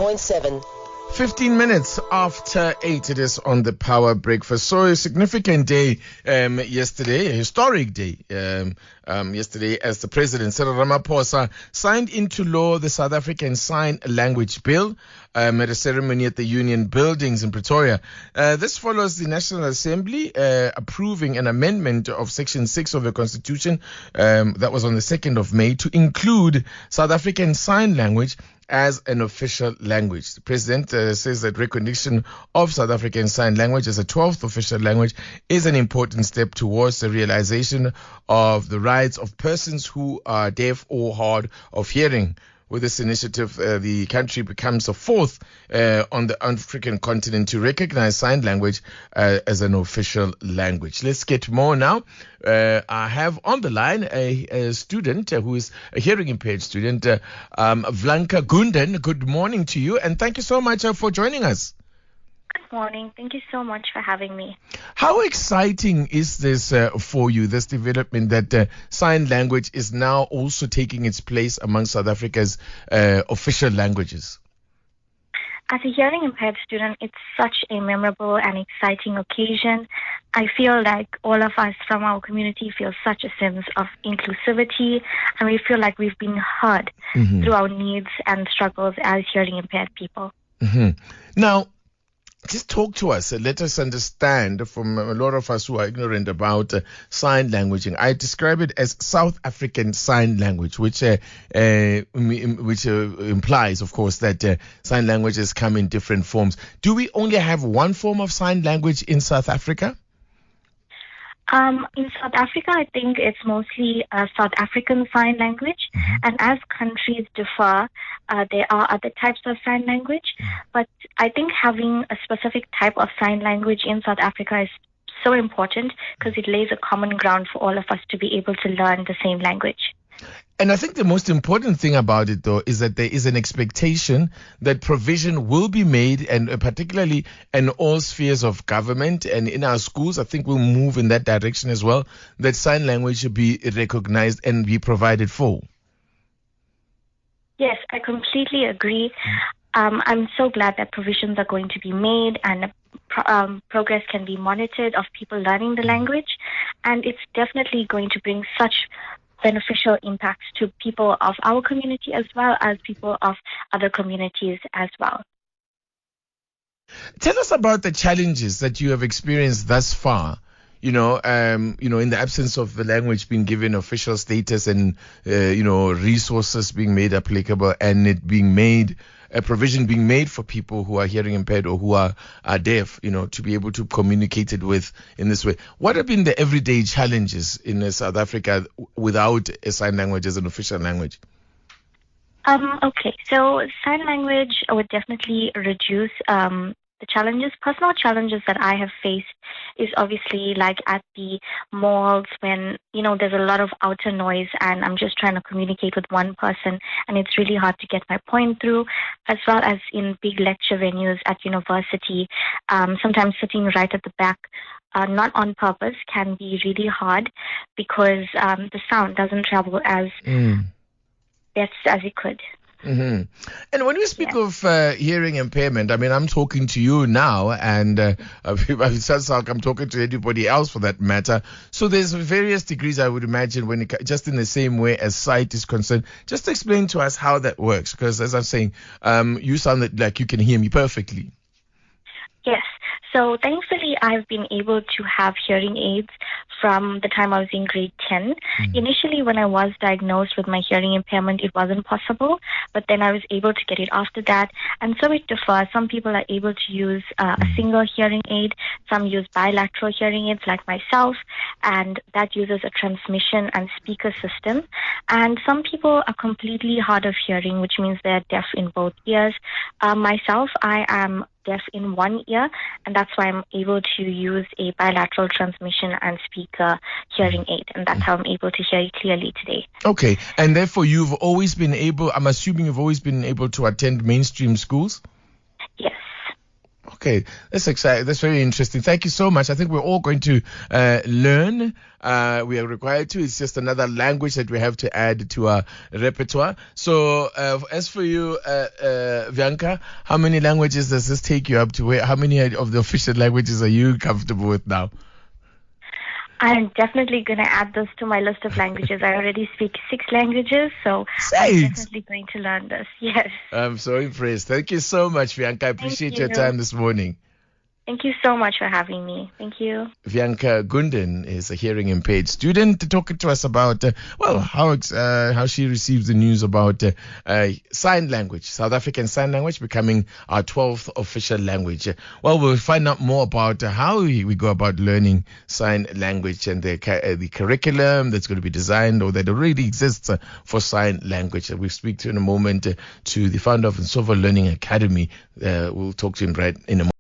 96.7. 15 minutes after 8, it is on the Power Breakfast. So a significant day yesterday, a historic day yesterday, as the President, Cyril Ramaphosa, signed into law the South African Sign Language Bill at a ceremony at the Union Buildings in Pretoria. This follows the National Assembly approving an amendment of Section 6 of the Constitution that was on the 2nd of May to include South African Sign Language as an official language. The President says that recognition of South African Sign Language as a 12th official language is an important step towards the realization of the rights of persons who are deaf or hard of hearing. With this initiative, the country becomes the fourth on the African continent to recognize sign language as an official language. Let's get more now. I have on the line a student who is a hearing impaired student, Vianka Gounden. Good morning to you, and thank you so much for joining us. Good morning. Thank you so much for having me. How exciting is this for you, this development that sign language is now also taking its place among South Africa's official languages? As a hearing impaired student, it's such a memorable and exciting occasion. I feel like all of us from our community feel such a sense of inclusivity, and we feel like we've been heard through our needs and struggles as hearing impaired people. Now, just talk to us and let us understand, from a lot of us who are ignorant about sign language. And I describe it as South African Sign Language, which implies, of course, that sign languages come in different forms. Do we only have one form of sign language in South Africa? In South Africa, I think it's mostly South African Sign Language. And as countries differ, there are other types of sign language. But I think having a specific type of sign language in South Africa is so important because it lays a common ground for all of us to be able to learn the same language. And I think the most important thing about it, though, is that there is an expectation that provision will be made, and particularly in all spheres of government and in our schools. I think we'll move in that direction as well, that sign language should be recognized and be provided for. Yes, I completely agree. I'm so glad that provisions are going to be made and progress can be monitored of people learning the language. And it's definitely going to bring such beneficial impacts to people of our community as well as people of other communities as well. Tell us about the challenges that you have experienced thus far. In the absence of the language being given official status and, resources being made applicable, and it being made, a provision being made for people who are hearing impaired or who are deaf, to be able to communicate it with in this way. What have been the everyday challenges in South Africa without a sign language as an official language? Okay, so sign language would definitely reduce the challenges. Personal challenges that I have faced is obviously like at the malls when, there's a lot of outer noise and I'm just trying to communicate with one person and it's really hard to get my point through, as well as in big lecture venues at university. Sometimes sitting right at the back, not on purpose, can be really hard because the sound doesn't travel as best as it could. And when we speak of hearing impairment, I mean, I'm talking to you now, and it sounds like I'm talking to anybody else for that matter. So there's various degrees, I would imagine, when just in the same way as sight is concerned. Just explain to us how that works, because as I'm saying, you sound like you can hear me perfectly. Yes. So thankfully, I've been able to have hearing aids from the time I was in grade 10. Initially, when I was diagnosed with my hearing impairment, it wasn't possible, but then I was able to get it after that. And so it differs. Some people are able to use a single hearing aid. Some use bilateral hearing aids like myself, and that uses a transmission and speaker system. And some people are completely hard of hearing, which means they're deaf in both ears. Myself, I am deaf in one ear, and that's why I'm able to use a bilateral transmission and speaker hearing aid, and that's how I'm able to hear you clearly today. Okay, and therefore you've always been able, I'm assuming you've always been able to attend mainstream schools? Yes. Okay, that's exciting. That's very interesting. Thank you so much. I think we're all going to learn. We are required to. It's just another language that we have to add to our repertoire. So, as for you, Vianka, how many languages does this take you up to? How many of the official languages are you comfortable with now? I'm definitely going to add this to my list of languages. I already speak 6 languages, so I'm definitely going to learn this. Yes. I'm so impressed. Thank you so much, Vianka. I appreciate your time this morning. Thank you so much for having me. Thank you. Vianka Gounden is a hearing impaired student talking to us about, how she receives the news about sign language, South African Sign Language becoming our 12th official language. Well, we'll find out more about how we go about learning sign language and the curriculum that's going to be designed or that already exists for sign language. We speak to in a moment to the founder of Nsova Learning Academy. We'll talk to him right in a moment.